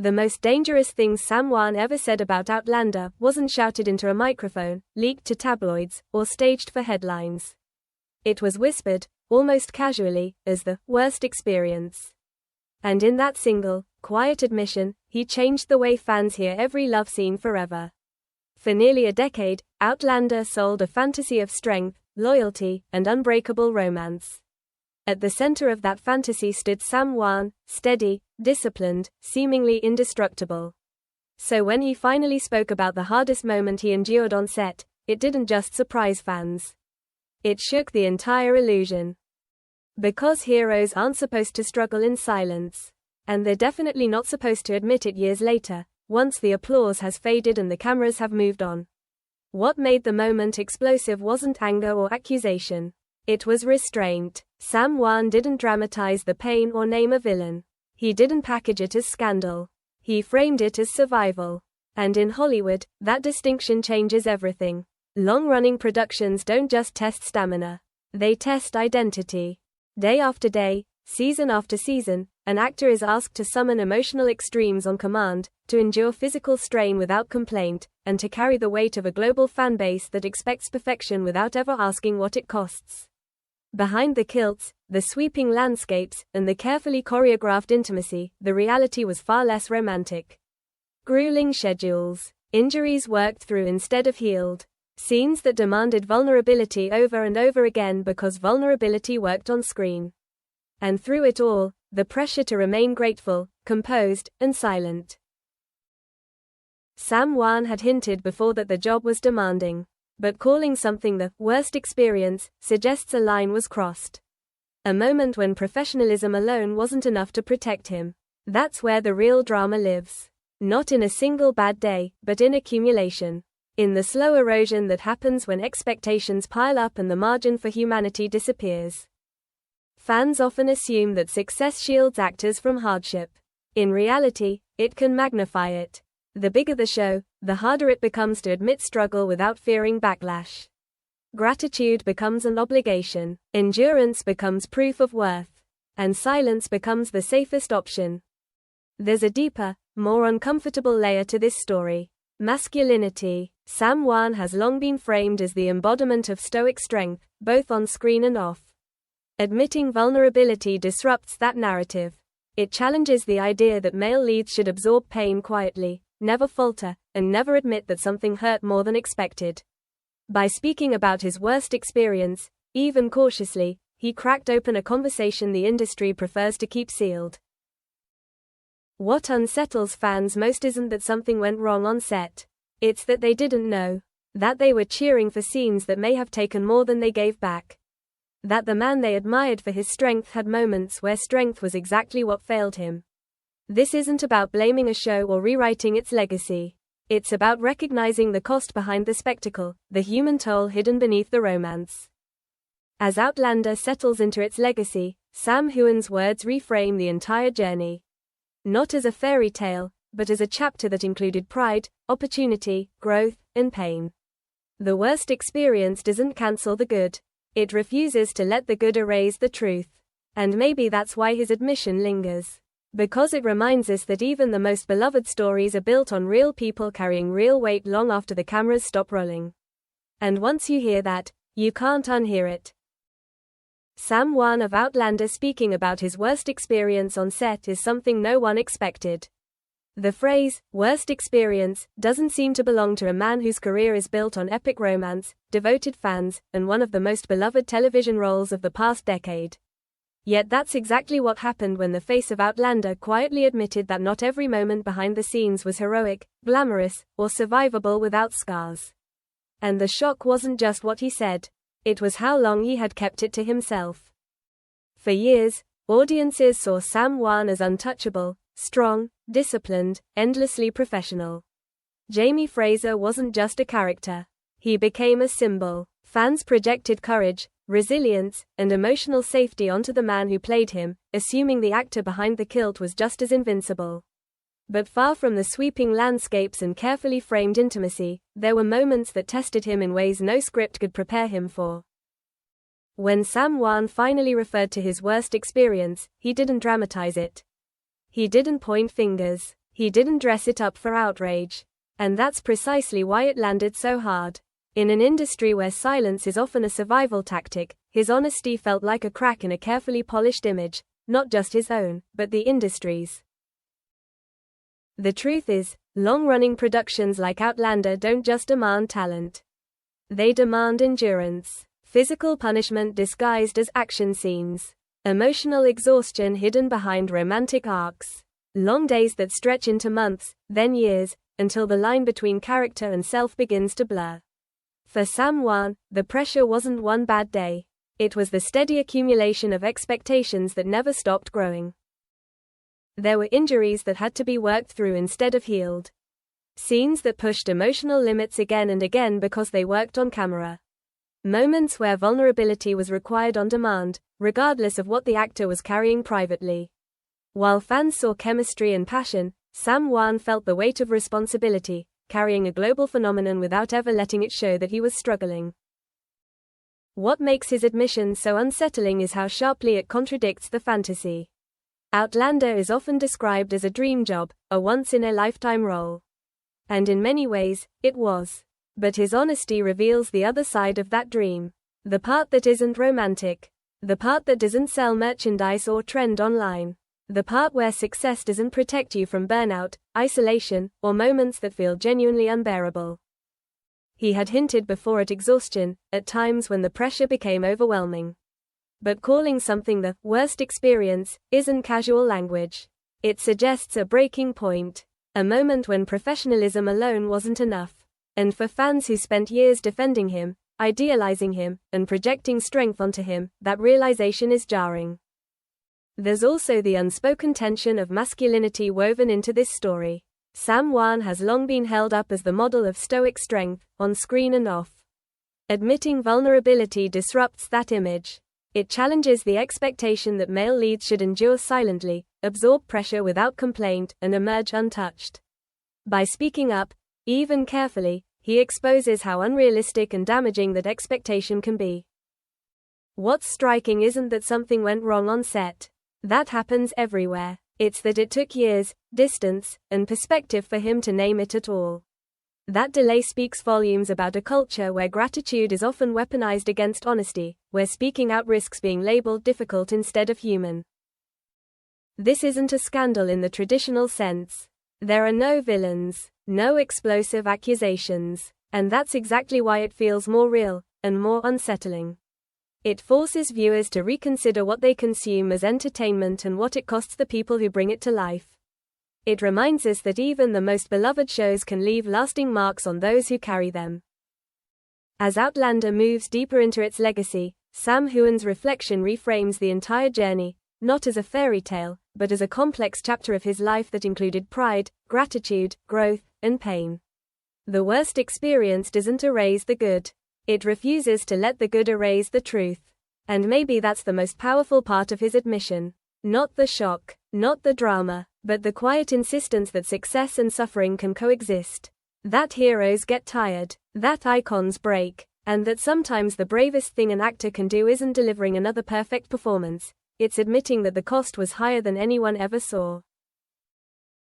The most dangerous things Sam Heughan ever said about Outlander wasn't shouted into a microphone, leaked to tabloids, or staged for headlines. It was whispered, almost casually, as the worst experience. And in that single, quiet admission, he changed the way fans hear every love scene forever. For nearly a decade, Outlander sold a fantasy of strength, loyalty, and unbreakable romance. At the center of that fantasy stood Sam Heughan, steady, disciplined, seemingly indestructible. So when he finally spoke about the hardest moment he endured on set, it didn't just surprise fans. It shook the entire illusion. Because heroes aren't supposed to struggle in silence. And they're definitely not supposed to admit it years later, once the applause has faded and the cameras have moved on. What made the moment explosive wasn't anger or accusation. It was restraint. Sam Heughan didn't dramatize the pain or name a villain. He didn't package it as scandal. He framed it as survival. And in Hollywood, that distinction changes everything. Long-running productions don't just test stamina. They test identity. Day after day, season after season, an actor is asked to summon emotional extremes on command, to endure physical strain without complaint, and to carry the weight of a global fanbase that expects perfection without ever asking what it costs. Behind the kilts, the sweeping landscapes, and the carefully choreographed intimacy, the reality was far less romantic. Grueling schedules, injuries worked through instead of healed, scenes that demanded vulnerability over and over again because vulnerability worked on screen. And through it all, the pressure to remain grateful, composed, and silent. Sam Heughan had hinted before that the job was demanding. But calling something the worst experience suggests a line was crossed. A moment when professionalism alone wasn't enough to protect him. That's where the real drama lives. Not in a single bad day, but in accumulation. In the slow erosion that happens when expectations pile up and the margin for humanity disappears. Fans often assume that success shields actors from hardship. In reality, it can magnify it. The bigger the show, the harder it becomes to admit struggle without fearing backlash. Gratitude becomes an obligation. Endurance becomes proof of worth. And silence becomes the safest option. There's a deeper, more uncomfortable layer to this story. Masculinity. Sam Heughan has long been framed as the embodiment of stoic strength, both on screen and off. Admitting vulnerability disrupts that narrative. It challenges the idea that male leads should absorb pain quietly, never falter, and never admit that something hurt more than expected. By speaking about his worst experience, even cautiously, he cracked open a conversation the industry prefers to keep sealed. What unsettles fans most isn't that something went wrong on set. It's that they didn't know. That they were cheering for scenes that may have taken more than they gave back. That the man they admired for his strength had moments where strength was exactly what failed him. This isn't about blaming a show or rewriting its legacy. It's about recognizing the cost behind the spectacle, the human toll hidden beneath the romance. As Outlander settles into its legacy, Sam Heughan's words reframe the entire journey. Not as a fairy tale, but as a chapter that included pride, opportunity, growth, and pain. The worst experience doesn't cancel the good. It refuses to let the good erase the truth. And maybe that's why his admission lingers. Because it reminds us that even the most beloved stories are built on real people carrying real weight long after the cameras stop rolling. And once you hear that, you can't unhear it. Sam Heughan of Outlander speaking about his worst experience on set is something no one expected. The phrase, worst experience, doesn't seem to belong to a man whose career is built on epic romance, devoted fans, and one of the most beloved television roles of the past decade. Yet that's exactly what happened when the face of Outlander quietly admitted that not every moment behind the scenes was heroic, glamorous, or survivable without scars. And the shock wasn't just what he said. It was how long he had kept it to himself. For years, audiences saw Sam Heughan as untouchable, strong, disciplined, endlessly professional. Jamie Fraser wasn't just a character. He became a symbol. Fans projected courage, resilience, and emotional safety onto the man who played him, assuming the actor behind the kilt was just as invincible. But far from the sweeping landscapes and carefully framed intimacy, there were moments that tested him in ways no script could prepare him for. When Sam Heughan finally referred to his worst experience, he didn't dramatize it. He didn't point fingers. He didn't dress it up for outrage. And that's precisely why it landed so hard. In an industry where silence is often a survival tactic, his honesty felt like a crack in a carefully polished image, not just his own, but the industry's. The truth is, long-running productions like Outlander don't just demand talent. They demand endurance. Physical punishment disguised as action scenes. Emotional exhaustion hidden behind romantic arcs. Long days that stretch into months, then years, until the line between character and self begins to blur. For Sam Heughan, the pressure wasn't one bad day. It was the steady accumulation of expectations that never stopped growing. There were injuries that had to be worked through instead of healed. Scenes that pushed emotional limits again and again because they worked on camera. Moments where vulnerability was required on demand, regardless of what the actor was carrying privately. While fans saw chemistry and passion, Sam Heughan felt the weight of responsibility, carrying a global phenomenon without ever letting it show that he was struggling. What makes his admission so unsettling is how sharply it contradicts the fantasy. Outlander is often described as a dream job, a once-in-a-lifetime role. And in many ways, it was. But his honesty reveals the other side of that dream. The part that isn't romantic. The part that doesn't sell merchandise or trend online. The part where success doesn't protect you from burnout, isolation, or moments that feel genuinely unbearable. He had hinted before at exhaustion, at times when the pressure became overwhelming. But calling something the worst experience isn't casual language. It suggests a breaking point, a moment when professionalism alone wasn't enough. And for fans who spent years defending him, idealizing him, and projecting strength onto him, that realization is jarring. There's also the unspoken tension of masculinity woven into this story. Sam Heughan has long been held up as the model of stoic strength, on screen and off. Admitting vulnerability disrupts that image. It challenges the expectation that male leads should endure silently, absorb pressure without complaint, and emerge untouched. By speaking up, even carefully, he exposes how unrealistic and damaging that expectation can be. What's striking isn't that something went wrong on set. That happens everywhere. It's that it took years, distance, and perspective for him to name it at all. That delay speaks volumes about a culture where gratitude is often weaponized against honesty, where speaking out risks being labeled difficult instead of human. This isn't a scandal in the traditional sense. There are no villains, no explosive accusations, and that's exactly why it feels more real, and more unsettling. It forces viewers to reconsider what they consume as entertainment and what it costs the people who bring it to life. It reminds us that even the most beloved shows can leave lasting marks on those who carry them. As Outlander moves deeper into its legacy, Sam Heughan's reflection reframes the entire journey, not as a fairy tale, but as a complex chapter of his life that included pride, gratitude, growth, and pain. The worst experience doesn't erase the good. It refuses to let the good erase the truth. And maybe that's the most powerful part of his admission. Not the shock, not the drama, but the quiet insistence that success and suffering can coexist. That heroes get tired, that icons break, and that sometimes the bravest thing an actor can do isn't delivering another perfect performance, it's admitting that the cost was higher than anyone ever saw.